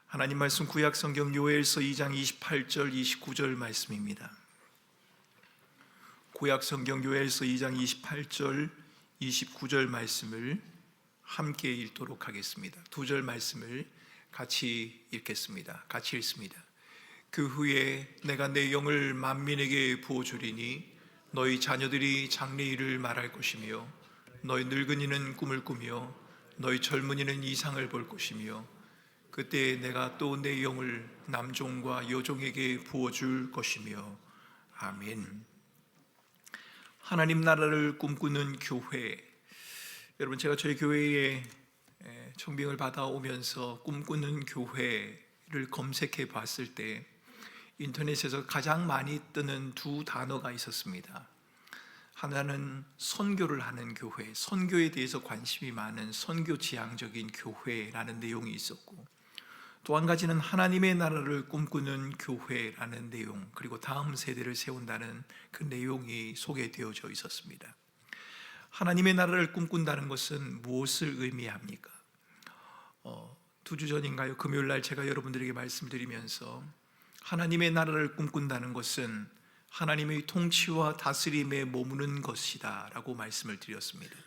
하나님 말씀 구약 성경 요엘서 2장 28절 29절 말씀입니다. 구약 성경 요엘서 2장 28절 29절 말씀을 함께 읽도록 하겠습니다. 두 절 말씀을 같이 읽겠습니다. 같이 읽습니다. 그 후에 내가 내 영을 만민에게 부어주리니 너희 자녀들이 장래일을 말할 것이며 너희 늙은이는 꿈을 꾸며 너희 젊은이는 이상을 볼 것이며 그때 내가 또 내 영을 남종과 여종에게 부어줄 것이며. 아멘. 하나님 나라를 꿈꾸는 교회. 여러분, 제가 저희 교회에 청빙을 받아오면서 꿈꾸는 교회를 검색해 봤을 때 인터넷에서 가장 많이 뜨는 두 단어가 있었습니다. 하나는 선교를 하는 교회, 선교에 대해서 관심이 많은 선교 지향적인 교회라는 내용이 있었고, 또 한 가지는 하나님의 나라를 꿈꾸는 교회라는 내용, 그리고 다음 세대를 세운다는 그 내용이 소개되어져 있었습니다. 하나님의 나라를 꿈꾼다는 것은 무엇을 의미합니까? 2주 전인가요? 금요일 날 제가 여러분들에게 말씀드리면서 하나님의 나라를 꿈꾼다는 것은 하나님의 통치와 다스림에 머무는 것이다 라고 말씀을 드렸습니다.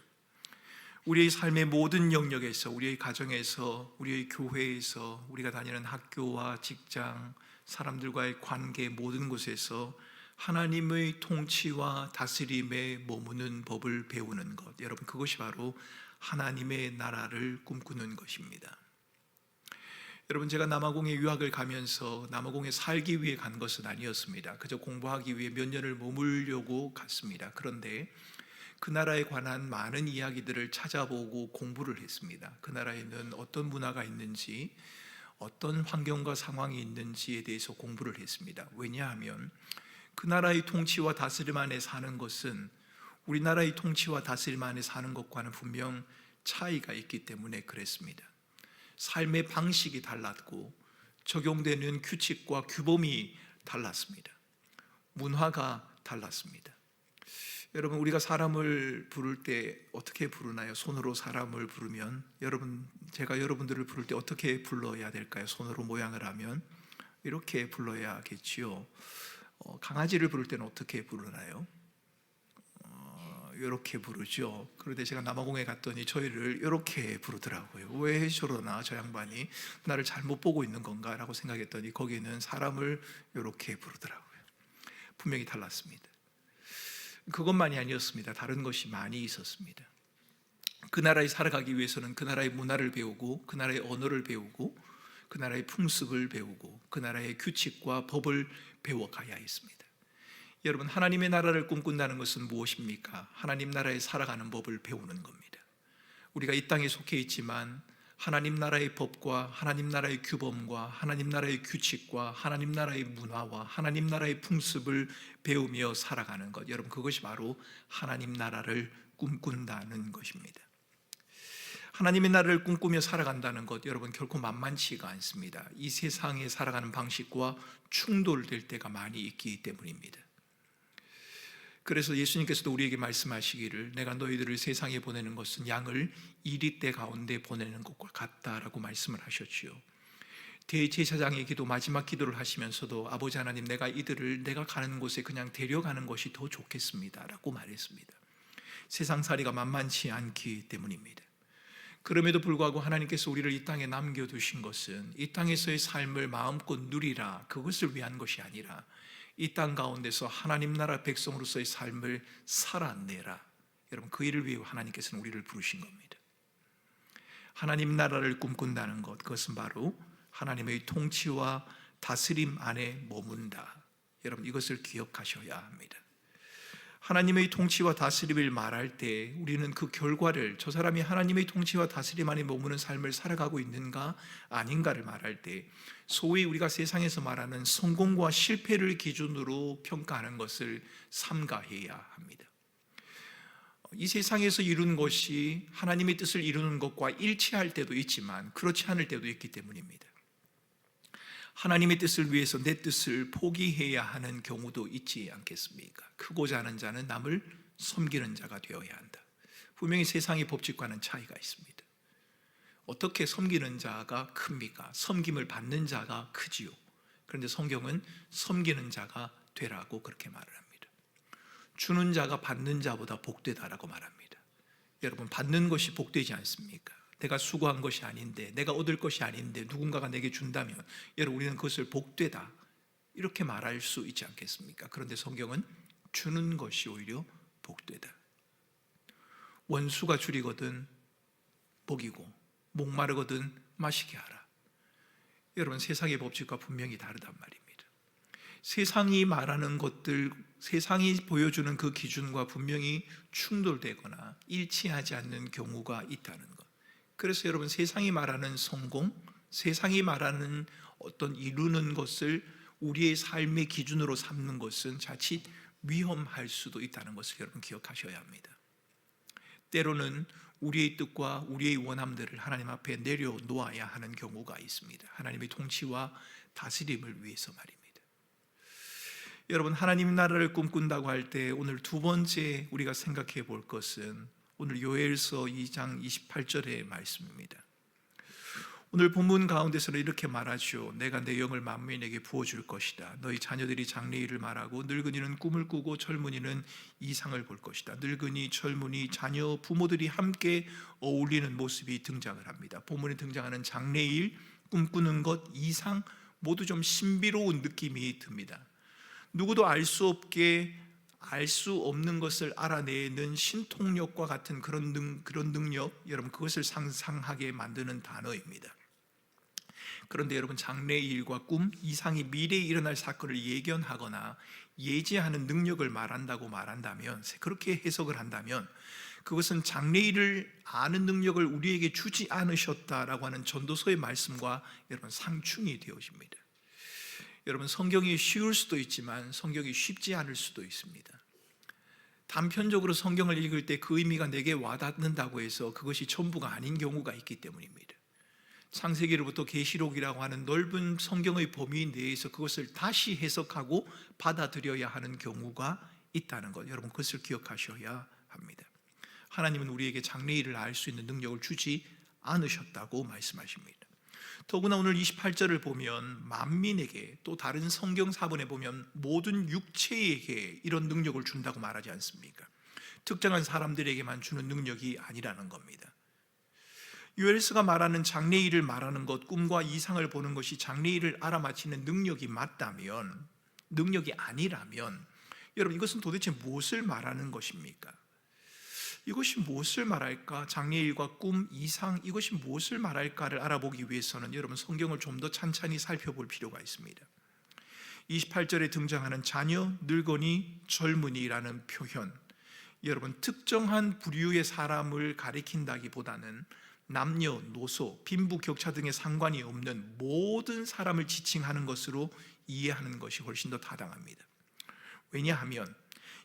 우리의 삶의 모든 영역에서, 우리의 가정에서, 우리의 교회에서, 우리가 다니는 학교와 직장, 사람들과의 관계, 모든 곳에서 하나님의 통치와 다스림에 머무는 법을 배우는 것, 여러분, 그것이 바로 하나님의 나라를 꿈꾸는 것입니다. 여러분, 제가 남아공에 유학을 가면서 남아공에 살기 위해 간 것은 아니었습니다. 그저 공부하기 위해 몇 년을 머물려고 갔습니다. 그런데 그 나라에 관한 많은 이야기들을 찾아보고 공부를 했습니다. 그 나라에는 어떤 문화가 있는지, 어떤 환경과 상황이 있는지에 대해서 공부를 했습니다. 왜냐하면 그 나라의 통치와 다스림 안에 사는 것은 우리나라의 통치와 다스림 안에 사는 것과는 분명 차이가 있기 때문에 그랬습니다. 삶의 방식이 달랐고 적용되는 규칙과 규범이 달랐습니다. 문화가 달랐습니다. 여러분, 우리가 사람을 부를 때 어떻게 부르나요? 손으로 사람을 부르면, 제가 여러분들을 부를 때 어떻게 불러야 될까요? 손으로 모양을 하면 이렇게 불러야겠지요. 강아지를 부를 때는 어떻게 부르나요? 이렇게 부르죠. 그런데 제가 남아공에 갔더니 저희를 이렇게 부르더라고요. 왜 저러나, 저 양반이 나를 잘못 보고 있는 건가 라고 생각했더니 거기는 사람을 이렇게 부르더라고요. 분명히 달랐습니다. 그것만이 아니었습니다. 다른 것이 많이 있었습니다. 그 나라에 살아가기 위해서는 그 나라의 문화를 배우고, 그 나라의 언어를 배우고, 그 나라의 풍습을 배우고, 그 나라의 규칙과 법을 배워가야 했습니다. 여러분, 하나님의 나라를 꿈꾼다는 것은 무엇입니까? 하나님 나라에 살아가는 법을 배우는 겁니다. 우리가 이 땅에 속해 있지만 하나님 나라의 법과 하나님 나라의 규범과 하나님 나라의 규칙과 하나님 나라의 문화와 하나님 나라의 풍습을 배우며 살아가는 것, 여러분, 그것이 바로 하나님 나라를 꿈꾼다는 것입니다. 하나님의 나라를 꿈꾸며 살아간다는 것, 여러분, 결코 만만치가 않습니다. 이 세상에 살아가는 방식과 충돌될 때가 많이 있기 때문입니다. 그래서 예수님께서도 우리에게 말씀하시기를 내가 너희들을 세상에 보내는 것은 양을 이리떼 가운데 보내는 것과 같다라고 말씀을 하셨지요. 대제사장의 기도, 마지막 기도를 하시면서도 아버지 하나님, 내가 이들을 내가 가는 곳에 그냥 데려가는 것이 더 좋겠습니다 라고 말했습니다. 세상살이가 만만치 않기 때문입니다. 그럼에도 불구하고 하나님께서 우리를 이 땅에 남겨두신 것은 이 땅에서의 삶을 마음껏 누리라, 그것을 위한 것이 아니라 이 땅 가운데서 하나님 나라 백성으로서의 삶을 살아내라, 여러분, 그 일을 위해 하나님께서는 우리를 부르신 겁니다. 하나님 나라를 꿈꾼다는 것, 그것은 바로 하나님의 통치와 다스림 안에 머문다. 여러분, 이것을 기억하셔야 합니다. 하나님의 통치와 다스림을 말할 때 우리는 그 결과를, 저 사람이 하나님의 통치와 다스림 안에 머무는 삶을 살아가고 있는가 아닌가를 말할 때 소위 우리가 세상에서 말하는 성공과 실패를 기준으로 평가하는 것을 삼가해야 합니다. 이 세상에서 이루는 것이 하나님의 뜻을 이루는 것과 일치할 때도 있지만 그렇지 않을 때도 있기 때문입니다. 하나님의 뜻을 위해서 내 뜻을 포기해야 하는 경우도 있지 않겠습니까? 크고자 하는 자는 남을 섬기는 자가 되어야 한다. 분명히 세상의 법칙과는 차이가 있습니다. 어떻게 섬기는 자가 큽니까? 섬김을 받는 자가 크지요. 그런데 성경은 섬기는 자가 되라고 그렇게 말을 합니다. 주는 자가 받는 자보다 복되다라고 말합니다. 여러분, 받는 것이 복되지 않습니까? 내가 수고한 것이 아닌데, 내가 얻을 것이 아닌데 누군가가 내게 준다면 여러분, 우리는 그것을 복되다 이렇게 말할 수 있지 않겠습니까? 그런데 성경은 주는 것이 오히려 복되다. 원수가 줄이거든 복이고 목마르거든 마시게 하라. 여러분, 세상의 법칙과 분명히 다르단 말입니다. 세상이 말하는 것들, 세상이 보여주는 그 기준과 분명히 충돌되거나 일치하지 않는 경우가 있다는 것. 그래서 여러분, 세상이 말하는 성공, 세상이 말하는 어떤 이루는 것을 우리의 삶의 기준으로 삼는 것은 자칫 위험할 수도 있다는 것을 여러분 기억하셔야 합니다. 때로는 우리의 뜻과 우리의 원함들을 하나님 앞에 내려놓아야 하는 경우가 있습니다. 하나님의 통치와 다스림을 위해서 말입니다. 여러분, 하나님 나라를 꿈꾼다고 할 때 오늘 두 번째 우리가 생각해 볼 것은 오늘 요엘서 2장 28절의 말씀입니다. 오늘 본문 가운데서는 이렇게 말하죠. 내가 내 영을 만민에게 부어줄 것이다. 너희 자녀들이 장래일을 말하고 늙은이는 꿈을 꾸고 젊은이는 이상을 볼 것이다. 늙은이, 젊은이, 자녀, 부모들이 함께 어울리는 모습이 등장을 합니다. 본문에 등장하는 장래일, 꿈꾸는 것, 이상 모두 좀 신비로운 느낌이 듭니다. 누구도 알 수 없게 알 수 없는 것을 알아내는 신통력과 같은 그런 능력, 여러분 그것을 상상하게 만드는 단어입니다. 그런데 여러분, 장래일과 꿈, 이상이 미래에 일어날 사건을 예견하거나 예지하는 능력을 말한다고 말한다면, 그렇게 해석을 한다면 그것은 장래일을 아는 능력을 우리에게 주지 않으셨다라고 하는 전도서의 말씀과 여러분 상충이 되어집니다. 여러분, 성경이 쉬울 수도 있지만 성경이 쉽지 않을 수도 있습니다. 단편적으로 성경을 읽을 때 그 의미가 내게 와닿는다고 해서 그것이 전부가 아닌 경우가 있기 때문입니다. 창세기로부터 계시록이라고 하는 넓은 성경의 범위 내에서 그것을 다시 해석하고 받아들여야 하는 경우가 있다는 것, 여러분 그것을 기억하셔야 합니다. 하나님은 우리에게 장래일을 알 수 있는 능력을 주지 않으셨다고 말씀하십니다. 더구나 오늘 28절을 보면 만민에게, 또 다른 성경 사본에 보면 모든 육체에게 이런 능력을 준다고 말하지 않습니까? 특정한 사람들에게만 주는 능력이 아니라는 겁니다. 요엘서가 말하는 장래일을 말하는 것, 꿈과 이상을 보는 것이 장래일을 알아맞히는 능력이 맞다면, 능력이 아니라면 여러분 이것은 도대체 무엇을 말하는 것입니까? 이것이 무엇을 말할까? 장래일과 꿈, 이상, 이것이 무엇을 말할까를 알아보기 위해서는 여러분 성경을 좀 더 찬찬히 살펴볼 필요가 있습니다. 28절에 등장하는 자녀, 늙은이, 젊은이라는 표현, 여러분 특정한 부류의 사람을 가리킨다기보다는 남녀, 노소, 빈부격차 등의 상관이 없는 모든 사람을 지칭하는 것으로 이해하는 것이 훨씬 더 타당합니다. 왜냐하면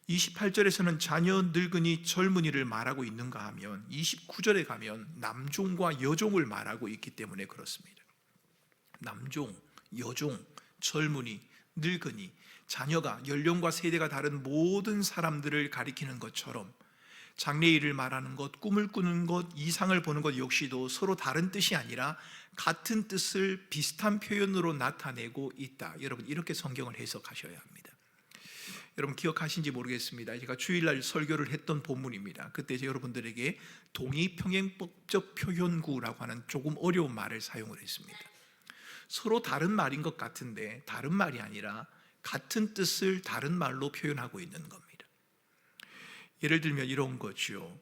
28절에서는 자녀, 늙은이, 젊은이를 말하고 있는가 하면 29절에 가면 남종과 여종을 말하고 있기 때문에 그렇습니다. 남종, 여종, 젊은이, 늙은이, 자녀가 연령과 세대가 다른 모든 사람들을 가리키는 것처럼 장래일을 말하는 것, 꿈을 꾸는 것, 이상을 보는 것 역시도 서로 다른 뜻이 아니라 같은 뜻을 비슷한 표현으로 나타내고 있다. 여러분 이렇게 성경을 해석하셔야 합니다. 여러분 기억하신지 모르겠습니다. 제가 주일날 설교를 했던 본문입니다. 그때 여러분들에게 동의평행법적 표현구라고 하는 조금 어려운 말을 사용을 했습니다. 서로 다른 말인 것 같은데 다른 말이 아니라 같은 뜻을 다른 말로 표현하고 있는 겁니다. 예를 들면 이런 거죠.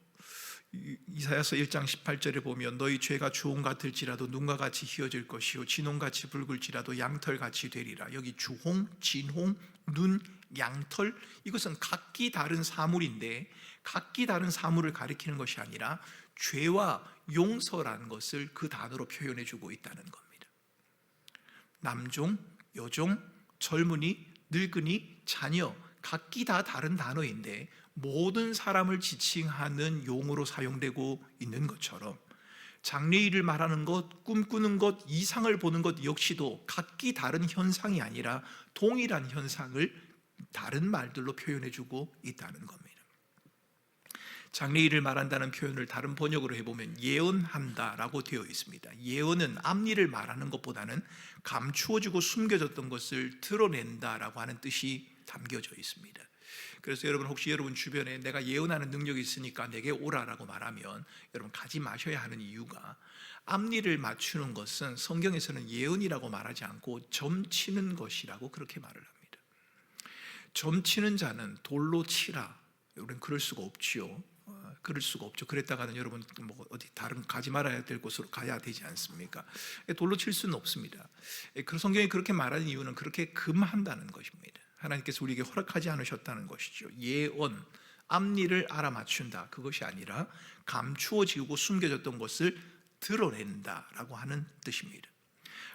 이사야서 1장 18절에 보면 너희 죄가 주홍 같을지라도 눈과 같이 희어질 것이요 진홍같이 붉을지라도 양털같이 되리라. 여기 주홍, 진홍, 눈, 양털, 이것은 각기 다른 사물인데 각기 다른 사물을 가리키는 것이 아니라 죄와 용서라는 것을 그 단어로 표현해 주고 있다는 겁니다. 남종, 여종, 젊은이, 늙은이, 자녀, 각기 다 다른 단어인데 모든 사람을 지칭하는 용어로 사용되고 있는 것처럼 장래일을 말하는 것, 꿈꾸는 것, 이상을 보는 것 역시도 각기 다른 현상이 아니라 동일한 현상을 다른 말들로 표현해주고 있다는 겁니다. 장래일을 말한다는 표현을 다른 번역으로 해보면 예언한다라고 되어 있습니다. 예언은 앞일을 말하는 것보다는 감추어지고 숨겨졌던 것을 드러낸다라고 하는 뜻이 담겨져 있습니다. 그래서 여러분, 혹시 여러분 주변에 내가 예언하는 능력이 있으니까 내게 오라라고 말하면 여러분 가지 마셔야 하는 이유가, 앞일을 맞추는 것은 성경에서는 예언이라고 말하지 않고 점치는 것이라고 그렇게 말을 합니다. 점치는 자는 돌로 치라. 우리는 그럴 수가 없지요. 그럴 수가 없죠. 그랬다가는 여러분 뭐 어디 다른 가지 말아야 될 곳으로 가야 되지 않습니까? 돌로 칠 수는 없습니다. 그 성경이 그렇게 말하는 이유는 그렇게 금한다는 것입니다. 하나님께서 우리에게 허락하지 않으셨다는 것이죠. 예언, 앞일을 알아맞춘다, 그것이 아니라 감추어지고 숨겨졌던 것을 드러낸다라고 하는 뜻입니다.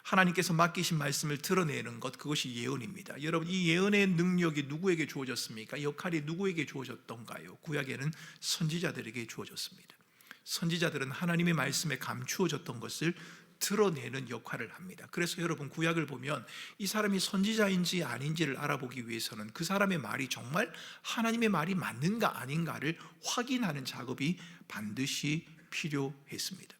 하나님께서 맡기신 말씀을 드러내는 것, 그것이 예언입니다. 여러분, 이 예언의 능력이 누구에게 주어졌습니까? 역할이 누구에게 주어졌던가요? 구약에는 선지자들에게 주어졌습니다. 선지자들은 하나님의 말씀에 감추어졌던 것을 드러내는 역할을 합니다. 그래서 여러분, 구약을 보면 이 사람이 선지자인지 아닌지를 알아보기 위해서는 그 사람의 말이 정말 하나님의 말이 맞는가 아닌가를 확인하는 작업이 반드시 필요했습니다.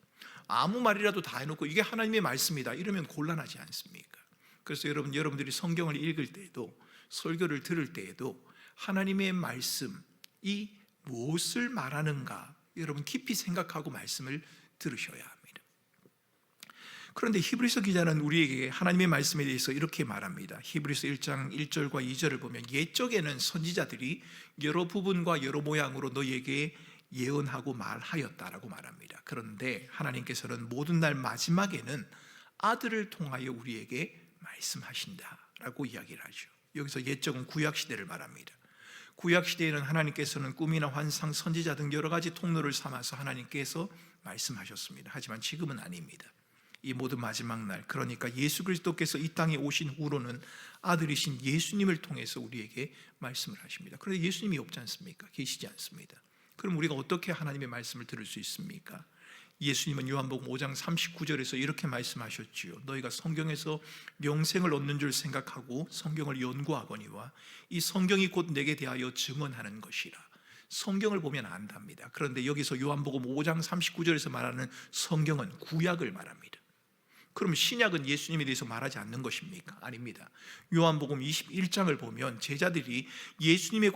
아무 말이라도 다 해놓고 이게 하나님의 말씀이다 이러면 곤란하지 않습니까? 그래서 여러분들이 성경을 읽을 때에도, 설교를 들을 때에도 하나님의 말씀이 무엇을 말하는가 여러분 깊이 생각하고 말씀을 들으셔야 합니다. 그런데 히브리서 기자는 우리에게 하나님의 말씀에 대해서 이렇게 말합니다. 히브리서 1장 1절과 2절을 보면, 옛적에는 선지자들이 여러 부분과 여러 모양으로 너희에게 예언하고 말하였다라고 말합니다. 그런데 하나님께서는 모든 날 마지막에는 아들을 통하여 우리에게 말씀하신다라고 이야기를 하죠. 여기서 옛적은 구약시대를 말합니다. 구약시대에는 하나님께서는 꿈이나 환상, 선지자 등 여러 가지 통로를 삼아서 하나님께서 말씀하셨습니다. 하지만 지금은 아닙니다. 이 모든 마지막 날, 그러니까 예수 그리스도께서 이 땅에 오신 후로는 아들이신 예수님을 통해서 우리에게 말씀을 하십니다. 그런데 예수님이 없지 않습니까? 계시지 않습니다. 그럼 우리가 어떻게 하나님의 말씀을 들을 수 있습니까? 예수님은 요한복음 5장 39절에서 이렇게 말씀하셨지요. 너희가 성경에서 영생을 얻는 줄 생각하고 성경을 연구하거니와 이 성경이 곧 내게 대하여 증언하는 것이라. 성경을 보면 안답니다. 그런데 여기서 요한복음 5장 39절에서 말하는 성경은 구약을 말합니다. 그럼 신약은 예수님에 대해서 말하지 않는 것입니까? 아닙니다. 요한복음 21장을 보면 제자들이 예수님에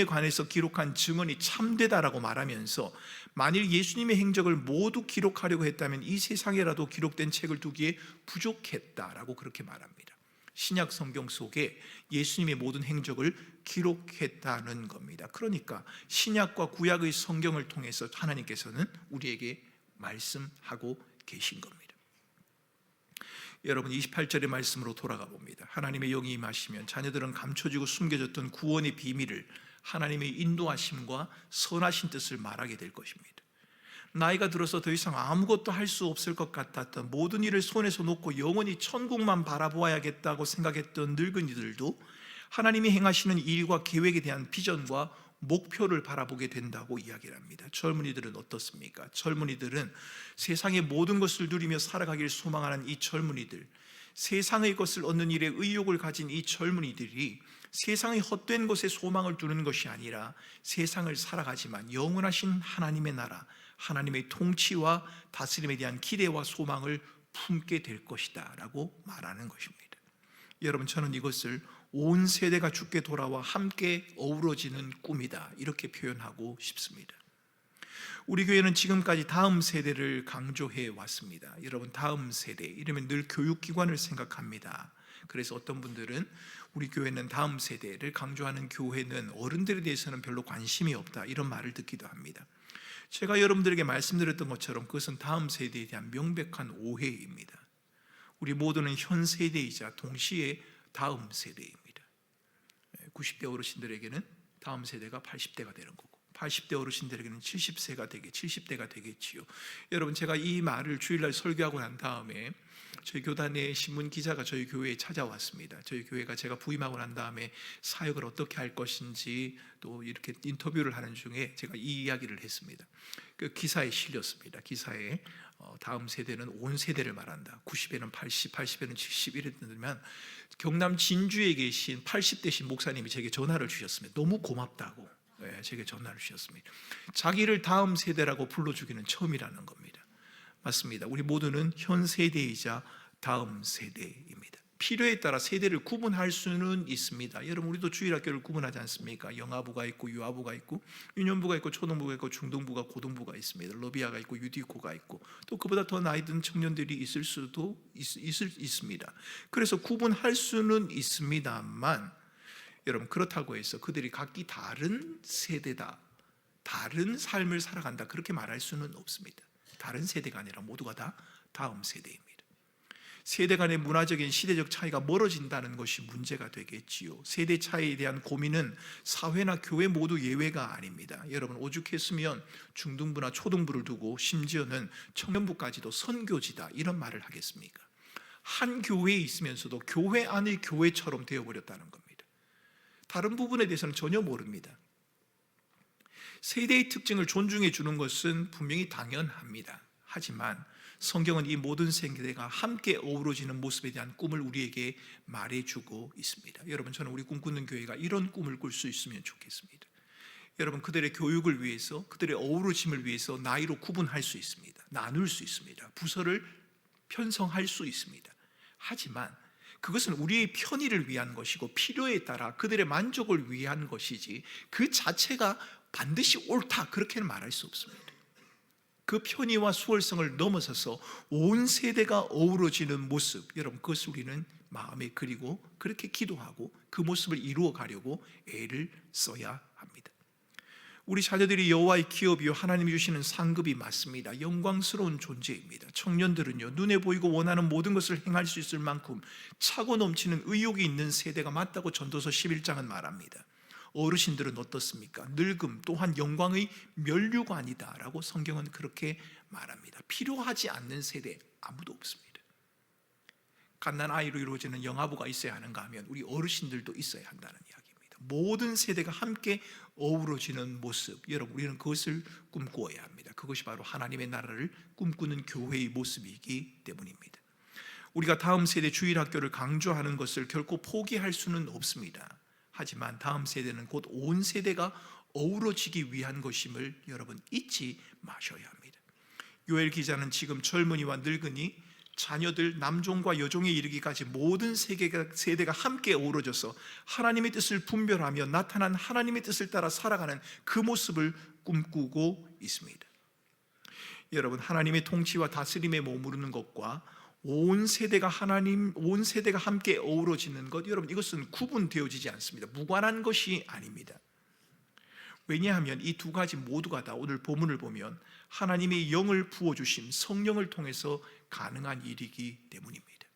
관해서 기록한 증언이 참되다라고 말하면서, 만일 예수님의 행적을 모두 기록하려고 했다면 이 세상에라도 기록된 책을 두기에 부족했다라고 그렇게 말합니다. 신약 성경 속에 예수님의 모든 행적을 기록했다는 겁니다. 그러니까 신약과 구약의 성경을 통해서 하나님께서는 우리에게 말씀하고 계신 겁니다. 여러분, 28절의 말씀으로 돌아가 봅니다. 하나님의 영이 임하시면 자녀들은 감춰지고 숨겨졌던 구원의 비밀을, 하나님의 인도하심과 선하신 뜻을 말하게 될 것입니다. 나이가 들어서 더 이상 아무것도 할 수 없을 것 같았던, 모든 일을 손에서 놓고 영원히 천국만 바라보아야겠다고 생각했던 늙은이들도 하나님이 행하시는 일과 계획에 대한 비전과 목표를 바라보게 된다고 이야기를 합니다. 젊은이들은 어떻습니까? 젊은이들은 세상의 모든 것을 누리며 살아가기를 소망하는 이 젊은이들, 세상의 것을 얻는 일에 의욕을 가진 이 젊은이들이 세상의 헛된 것에 소망을 두는 것이 아니라 세상을 살아가지만 영원하신 하나님의 나라, 하나님의 통치와 다스림에 대한 기대와 소망을 품게 될 것이다 라고 말하는 것입니다. 여러분, 저는 이것을 온 세대가 주께 돌아와 함께 어우러지는 꿈이다, 이렇게 표현하고 싶습니다. 우리 교회는 지금까지 다음 세대를 강조해 왔습니다. 여러분, 다음 세대 이러면 늘 교육기관을 생각합니다. 그래서 어떤 분들은 우리 교회는 다음 세대를 강조하는 교회는 어른들에 대해서는 별로 관심이 없다, 이런 말을 듣기도 합니다. 제가 여러분들에게 말씀드렸던 것처럼 그것은 다음 세대에 대한 명백한 오해입니다. 우리 모두는 현 세대이자 동시에 다음 세대입니다. 90대 어르신들에게는 다음 세대가 80대가 되는 거고, 80대 어르신들에게는 70대가 되겠지요. 여러분, 제가 이 말을 주일날 설교하고 난 다음에 저희 교단의 신문 기자가 저희 교회에 찾아왔습니다. 저희 교회가 제가 부임하고 난 다음에 사역을 어떻게 할 것인지 또 이렇게 인터뷰를 하는 중에 제가 이 이야기를 했습니다. 그 기사에 실렸습니다. 기사에 다음 세대는 온 세대를 말한다. 90에는 80, 80에는 70 이랬더니만 경남 진주에 계신 80대신 목사님이 제게 전화를 주셨습니다. 너무 고맙다고. 제게 전화를 주셨습니다. 자기를 다음 세대라고 불러주기는 처음이라는 겁니다. 맞습니다. 우리 모두는 현 세대이자 다음 세대입니다. 필요에 따라 세대를 구분할 수는 있습니다. 여러분, 우리도 주일학교를 구분하지 않습니까? 영아부가 있고 유아부가 있고 유년부가 있고 초등부가 있고 중등부가 고등부가 있습니다. 러비아가 있고 유디코가 있고 또 그보다 더 나이 든 청년들이 있을 수도 있습니다. 그래서 구분할 수는 있습니다만 여러분, 그렇다고 해서 그들이 각기 다른 세대다, 다른 삶을 살아간다, 그렇게 말할 수는 없습니다. 다른 세대가 아니라 모두가 다 다음 세대입니다. 세대 간의 문화적인 시대적 차이가 멀어진다는 것이 문제가 되겠지요. 세대 차이에 대한 고민은 사회나 교회 모두 예외가 아닙니다. 여러분, 오죽했으면 중등부나 초등부를 두고 심지어는 청년부까지도 선교지다 이런 말을 하겠습니까? 한 교회에 있으면서도 교회 안의 교회처럼 되어버렸다는 겁니다. 다른 부분에 대해서는 전혀 모릅니다. 세대의 특징을 존중해 주는 것은 분명히 당연합니다. 하지만 성경은 이 모든 세대가 함께 어우러지는 모습에 대한 꿈을 우리에게 말해주고 있습니다. 여러분, 저는 우리 꿈꾸는 교회가 이런 꿈을 꿀 수 있으면 좋겠습니다. 여러분, 그들의 교육을 위해서, 그들의 어우러짐을 위해서 나이로 구분할 수 있습니다. 나눌 수 있습니다. 부서를 편성할 수 있습니다. 하지만 그것은 우리의 편의를 위한 것이고 필요에 따라 그들의 만족을 위한 것이지 그 자체가 반드시 옳다, 그렇게는 말할 수 없습니다. 그 편의와 수월성을 넘어서서 온 세대가 어우러지는 모습, 여러분, 그것을 우리는 마음에 그리고 그렇게 기도하고 그 모습을 이루어 가려고 애를 써야 합니다. 우리 자녀들이 여호와의 기업이요 하나님이 주시는 상급이 맞습니다. 영광스러운 존재입니다. 청년들은요, 눈에 보이고 원하는 모든 것을 행할 수 있을 만큼 차고 넘치는 의욕이 있는 세대가 맞다고 전도서 11장은 말합니다. 어르신들은 어떻습니까? 늙음 또한 영광의 면류관이다라고 성경은 그렇게 말합니다. 필요하지 않는 세대 아무도 없습니다. 갓난 아이로 이루어지는 영아부가 있어야 하는가 하면 우리 어르신들도 있어야 한다는 이야기입니다. 모든 세대가 함께 어우러지는 모습, 여러분, 우리는 그것을 꿈꾸어야 합니다. 그것이 바로 하나님의 나라를 꿈꾸는 교회의 모습이기 때문입니다. 우리가 다음 세대 주일학교를 강조하는 것을 결코 포기할 수는 없습니다. 하지만 다음 세대는 곧 온 세대가 어우러지기 위한 것임을 여러분 잊지 마셔야 합니다. 요엘 기자는 지금 젊은이와 늙은이, 자녀들, 남종과 여종에 이르기까지 모든 세대가 함께 어우러져서 하나님의 뜻을 분별하며 나타난 하나님의 뜻을 따라 살아가는 그 모습을 꿈꾸고 있습니다. 여러분, 하나님의 통치와 다스림에 머무르는 것과 온 세대가 함께 어우러지는 것, 여러분, 이것은 구분되어지지 않습니다. 무관한 것이 아닙니다. 왜냐하면 이 두 가지 모두가 다 오늘 본문을 보면 하나님의 영을 부어주심, 성령을 통해서 가능한 일이기 때문입니다.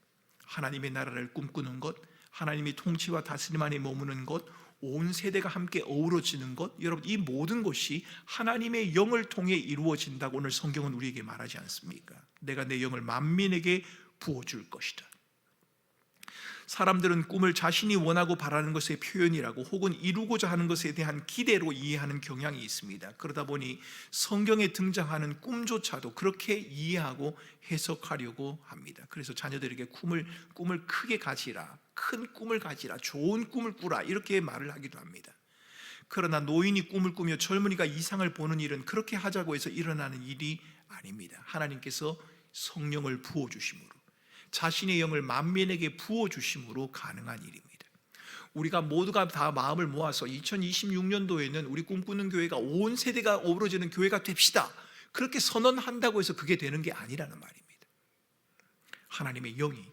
하나님의 나라를 꿈꾸는 것, 하나님의 통치와 다스림 안에 머무는 것, 온 세대가 함께 어우러지는 것, 여러분, 이 모든 것이 하나님의 영을 통해 이루어진다고 오늘 성경은 우리에게 말하지 않습니까? 내가 내 영을 만민에게 부어줄 것이다. 사람들은 꿈을 자신이 원하고 바라는 것의 표현이라고 혹은 이루고자 하는 것에 대한 기대로 이해하는 경향이 있습니다. 그러다 보니 성경에 등장하는 꿈조차도 그렇게 이해하고 해석하려고 합니다. 그래서 자녀들에게 꿈을 크게 가지라, 큰 꿈을 가지라, 좋은 꿈을 꾸라, 이렇게 말을 하기도 합니다. 그러나 노인이 꿈을 꾸며 젊은이가 이상을 보는 일은 그렇게 하자고 해서 일어나는 일이 아닙니다. 하나님께서 성령을 부어주심으로, 자신의 영을 만민에게 부어주심으로 가능한 일입니다. 우리가 모두가 다 마음을 모아서 2026년도에는 우리 꿈꾸는 교회가 온 세대가 어우러지는 교회가 됩시다, 그렇게 선언한다고 해서 그게 되는 게 아니라는 말입니다. 하나님의 영이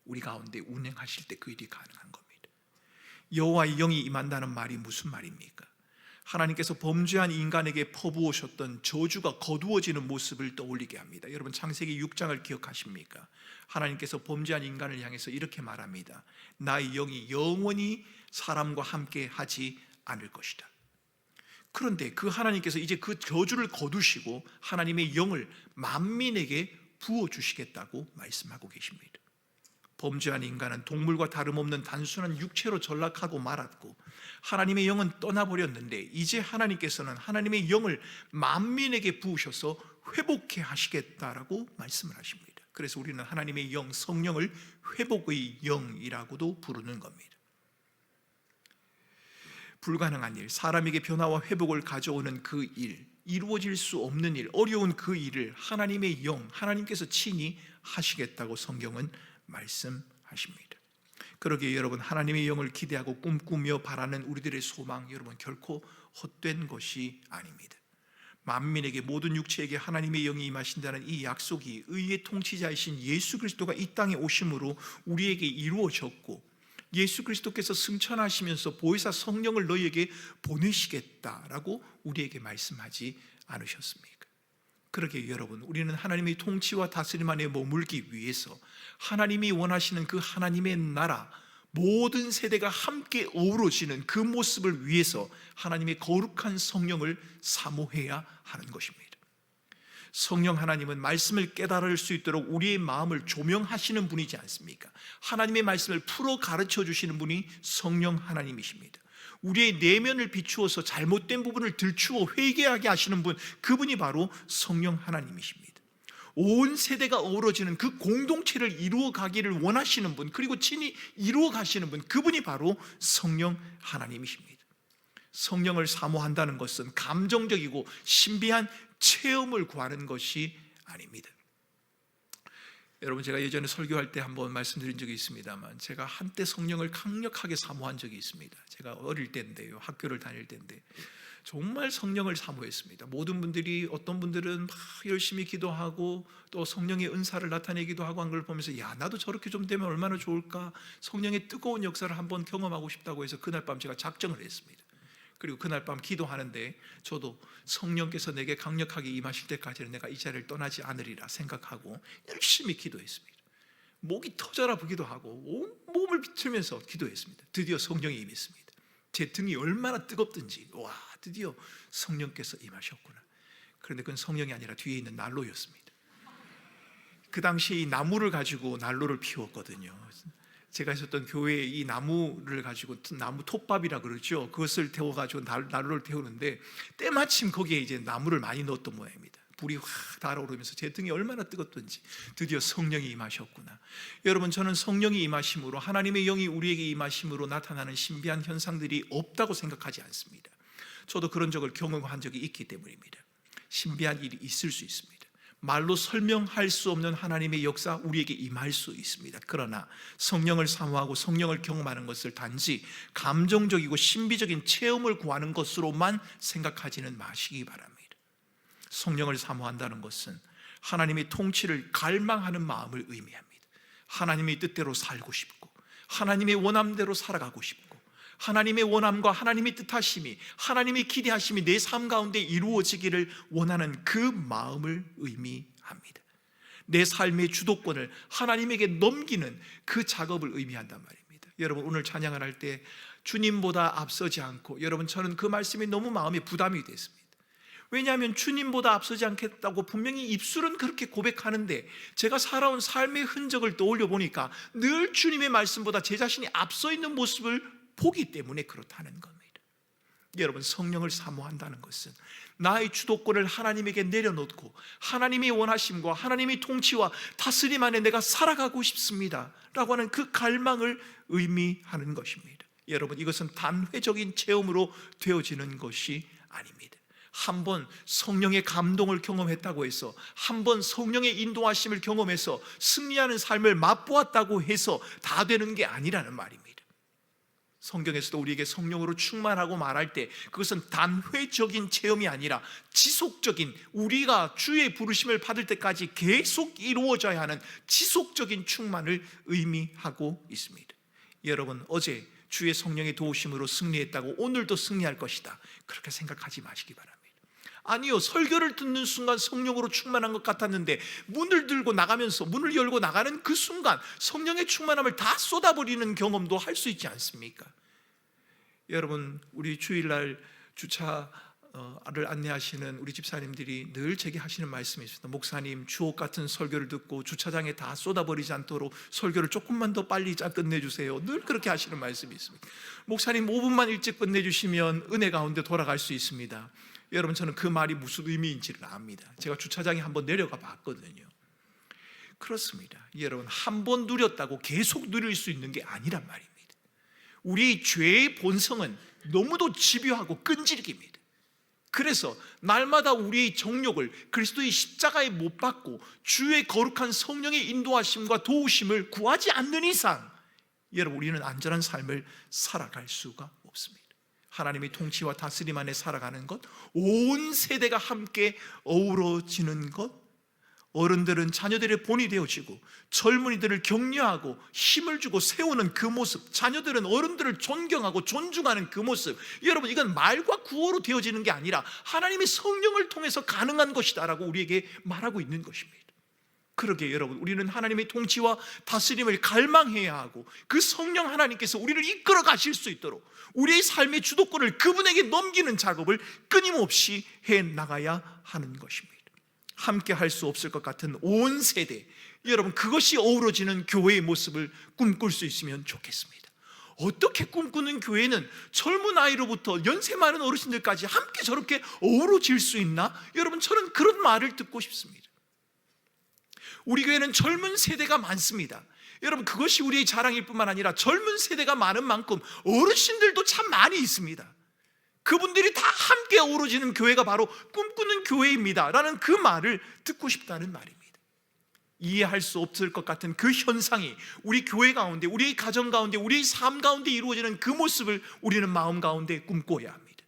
우리 가운데 운행하실 때 그 일이 가능한 겁니다. 여호와의 영이 임한다는 말이 무슨 말입니까? 하나님께서 범죄한 인간에게 퍼부으셨던 저주가 거두어지는 모습을 떠올리게 합니다. 여러분, 창세기 6장을 기억하십니까? 하나님께서 범죄한 인간을 향해서 이렇게 말합니다. 나의 영이 영원히 사람과 함께 하지 않을 것이다. 그런데 그 하나님께서 이제 그 저주를 거두시고 하나님의 영을 만민에게 부어주시겠다고 말씀하고 계십니다. 범죄한 인간은 동물과 다름없는 단순한 육체로 전락하고 말았고 하나님의 영은 떠나버렸는데 이제 하나님께서는 하나님의 영을 만민에게 부으셔서 회복해 하시겠다라고 말씀을 하십니다. 그래서 우리는 하나님의 영, 성령을 회복의 영이라고도 부르는 겁니다. 불가능한 일, 사람에게 변화와 회복을 가져오는 그 일, 이루어질 수 없는 일, 어려운 그 일을 하나님의 영, 하나님께서 친히 하시겠다고 성경은 말씀하십니다. 그러기에 여러분, 하나님의 영을 기대하고 꿈꾸며 바라는 우리들의 소망, 여러분 결코 헛된 것이 아닙니다. 만민에게, 모든 육체에게 하나님의 영이 임하신다는 이 약속이 의의 통치자이신 예수 그리스도가 이 땅에 오심으로 우리에게 이루어졌고, 예수 그리스도께서 승천하시면서 보혜사 성령을 너희에게 보내시겠다라고 우리에게 말씀하지 않으셨습니까? 그러기에 여러분, 우리는 하나님의 통치와 다스림 안에 머물기 위해서 하나님이 원하시는 그 하나님의 나라, 모든 세대가 함께 어우러지는 그 모습을 위해서 하나님의 거룩한 성령을 사모해야 하는 것입니다. 성령 하나님은 말씀을 깨달을 수 있도록 우리의 마음을 조명하시는 분이지 않습니까? 하나님의 말씀을 풀어 가르쳐 주시는 분이 성령 하나님이십니다. 우리의 내면을 비추어서 잘못된 부분을 들추어 회개하게 하시는 분, 그분이 바로 성령 하나님이십니다. 온 세대가 어우러지는 그 공동체를 이루어 가기를 원하시는 분, 그리고 친히 이루어 가시는 분, 그분이 바로 성령 하나님이십니다. 성령을 사모한다는 것은 감정적이고 신비한 체험을 구하는 것이 아닙니다. 여러분, 제가 예전에 설교할 때 한번 말씀드린 적이 있습니다만, 제가 한때 성령을 강력하게 사모한 적이 있습니다. 제가 어릴 때인데요, 학교를 다닐 때인데 정말 성령을 사모했습니다. 모든 분들이, 어떤 분들은 막 열심히 기도하고 또 성령의 은사를 나타내기도 하고 한 걸 보면서, 야, 나도 저렇게 좀 되면 얼마나 좋을까, 성령의 뜨거운 역사를 한번 경험하고 싶다고 해서 그날 밤 제가 작정을 했습니다. 그리고 그날 밤 기도하는데 저도 성령께서 내게 강력하게 임하실 때까지는 내가 이 자리를 떠나지 않으리라 생각하고 열심히 기도했습니다. 목이 터져라 보기도 하고 온 몸을 비틀면서 기도했습니다. 드디어 성령이 임했습니다. 제 등이 얼마나 뜨겁든지, 와, 드디어 성령께서 임하셨구나. 그런데 그건 성령이 아니라 뒤에 있는 난로였습니다. 그 당시에 이 나무를 가지고 난로를 피웠거든요. 제가 있었던 교회에 이 나무를 가지고, 나무 톱밥이라 그러죠, 그것을 태워가지고 난로를 태우는데 때마침 거기에 이제 나무를 많이 넣었던 모양입니다. 불이 확 달아오르면서 제 등이 얼마나 뜨겁던지 드디어 성령이 임하셨구나. 여러분, 저는 성령이 임하심으로, 하나님의 영이 우리에게 임하심으로 나타나는 신비한 현상들이 없다고 생각하지 않습니다. 저도 그런 적을 경험한 적이 있기 때문입니다. 신비한 일이 있을 수 있습니다. 말로 설명할 수 없는 하나님의 역사, 우리에게 임할 수 있습니다. 그러나 성령을 사모하고 성령을 경험하는 것을 단지 감정적이고 신비적인 체험을 구하는 것으로만 생각하지는 마시기 바랍니다. 성령을 사모한다는 것은 하나님의 통치를 갈망하는 마음을 의미합니다. 하나님의 뜻대로 살고 싶고, 하나님의 원함대로 살아가고 싶고, 하나님의 원함과 하나님의 뜻하심이, 하나님의 기대하심이 내 삶 가운데 이루어지기를 원하는 그 마음을 의미합니다. 내 삶의 주도권을 하나님에게 넘기는 그 작업을 의미한단 말입니다. 여러분, 오늘 찬양을 할 때 주님보다 앞서지 않고, 여러분, 저는 그 말씀이 너무 마음에 부담이 됐습니다. 왜냐하면 주님보다 앞서지 않겠다고 분명히 입술은 그렇게 고백하는데, 제가 살아온 삶의 흔적을 떠올려 보니까 늘 주님의 말씀보다 제 자신이 앞서 있는 모습을 보기 때문에 그렇다는 겁니다. 여러분, 성령을 사모한다는 것은 나의 주도권을 하나님에게 내려놓고 하나님의 원하심과 하나님의 통치와 다스림 안에 내가 살아가고 싶습니다 라고 하는 그 갈망을 의미하는 것입니다. 여러분, 이것은 단회적인 체험으로 되어지는 것이 아닙니다. 한번 성령의 감동을 경험했다고 해서, 한번 성령의 인도하심을 경험해서 승리하는 삶을 맛보았다고 해서 다 되는 게 아니라는 말입니다. 성경에서도 우리에게 성령으로 충만하고 말할 때 그것은 단회적인 체험이 아니라 지속적인, 우리가 주의 부르심을 받을 때까지 계속 이루어져야 하는 지속적인 충만을 의미하고 있습니다. 여러분, 어제 주의 성령의 도우심으로 승리했다고 오늘도 승리할 것이다, 그렇게 생각하지 마시기 바랍니다. 아니요, 설교를 듣는 순간 성령으로 충만한 것 같았는데 문을 들고 나가면서, 문을 열고 나가는 그 순간 성령의 충만함을 다 쏟아버리는 경험도 할 수 있지 않습니까? 여러분, 우리 주일날 주차를 안내하시는 우리 집사님들이 늘 제게 하시는 말씀이 있습니다. 목사님, 주옥 같은 설교를 듣고 주차장에 다 쏟아버리지 않도록 설교를 조금만 더 빨리 끝내주세요. 늘 그렇게 하시는 말씀이 있습니다. 목사님, 5분만 일찍 끝내주시면 은혜 가운데 돌아갈 수 있습니다. 여러분, 저는 그 말이 무슨 의미인지를 압니다. 제가 주차장에 한번 내려가 봤거든요. 그렇습니다. 여러분, 한 번 누렸다고 계속 누릴 수 있는 게 아니란 말입니다. 우리 죄의 본성은 너무도 집요하고 끈질깁니다. 그래서 날마다 우리의 정욕을 그리스도의 십자가에 못 박고 주의 거룩한 성령의 인도하심과 도우심을 구하지 않는 이상 여러분, 우리는 안전한 삶을 살아갈 수가 없습니다. 하나님의 통치와 다스림 안에 살아가는 것, 온 세대가 함께 어우러지는 것, 어른들은 자녀들의 본이 되어지고 젊은이들을 격려하고 힘을 주고 세우는 그 모습, 자녀들은 어른들을 존경하고 존중하는 그 모습, 여러분, 이건 말과 구호로 되어지는 게 아니라 하나님의 성령을 통해서 가능한 것이다 라고 우리에게 말하고 있는 것입니다. 그러기에 여러분, 우리는 하나님의 통치와 다스림을 갈망해야 하고 그 성령 하나님께서 우리를 이끌어 가실 수 있도록 우리의 삶의 주도권을 그분에게 넘기는 작업을 끊임없이 해나가야 하는 것입니다. 함께 할 수 없을 것 같은 온 세대, 여러분, 그것이 어우러지는 교회의 모습을 꿈꿀 수 있으면 좋겠습니다. 어떻게 꿈꾸는 교회는 젊은 아이로부터 연세 많은 어르신들까지 함께 저렇게 어우러질 수 있나? 여러분, 저는 그런 말을 듣고 싶습니다. 우리 교회는 젊은 세대가 많습니다. 여러분, 그것이 우리의 자랑일 뿐만 아니라 젊은 세대가 많은 만큼 어르신들도 참 많이 있습니다. 그분들이 다 함께 어우러지는 교회가 바로 꿈꾸는 교회입니다 라는 그 말을 듣고 싶다는 말입니다. 이해할 수 없을 것 같은 그 현상이 우리 교회 가운데, 우리의 가정 가운데, 우리의 삶 가운데 이루어지는 그 모습을 우리는 마음 가운데 꿈꿔야 합니다.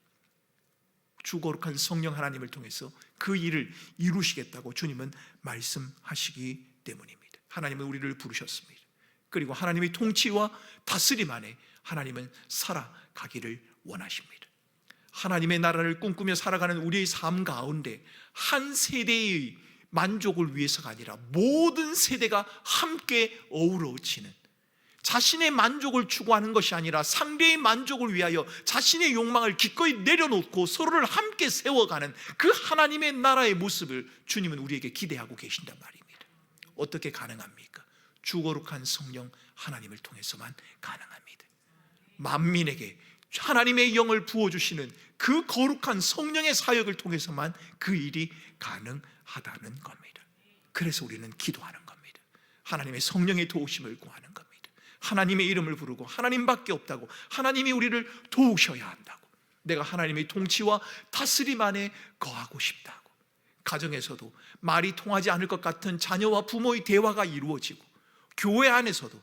주 거룩한 성령 하나님을 통해서 그 일을 이루시겠다고 주님은 말씀하시기 때문입니다. 하나님은 우리를 부르셨습니다. 그리고 하나님의 통치와 다스림 안에 하나님은 살아가기를 원하십니다. 하나님의 나라를 꿈꾸며 살아가는 우리의 삶 가운데 한 세대의 만족을 위해서가 아니라 모든 세대가 함께 어우러지는, 자신의 만족을 추구하는 것이 아니라 상대의 만족을 위하여 자신의 욕망을 기꺼이 내려놓고 서로를 함께 세워가는 그 하나님의 나라의 모습을 주님은 우리에게 기대하고 계신단 말입니다. 어떻게 가능합니까? 주 거룩한 성령 하나님을 통해서만 가능합니다. 만민에게 하나님의 영을 부어주시는 그 거룩한 성령의 사역을 통해서만 그 일이 가능하다는 겁니다. 그래서 우리는 기도하는 겁니다. 하나님의 성령의 도우심을 구하는 겁니다. 하나님의 이름을 부르고 하나님밖에 없다고, 하나님이 우리를 도우셔야 한다고, 내가 하나님의 통치와 다스림 안에 거하고 싶다고, 가정에서도 말이 통하지 않을 것 같은 자녀와 부모의 대화가 이루어지고 교회 안에서도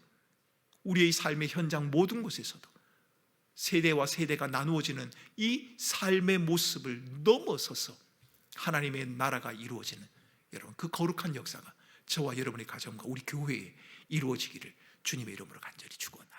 우리의 삶의 현장 모든 곳에서도 세대와 세대가 나누어지는 이 삶의 모습을 넘어서서 하나님의 나라가 이루어지는, 여러분, 그 거룩한 역사가 저와 여러분의 가정과 우리 교회에 이루어지기를 주님의 이름으로 간절히 축원합니다.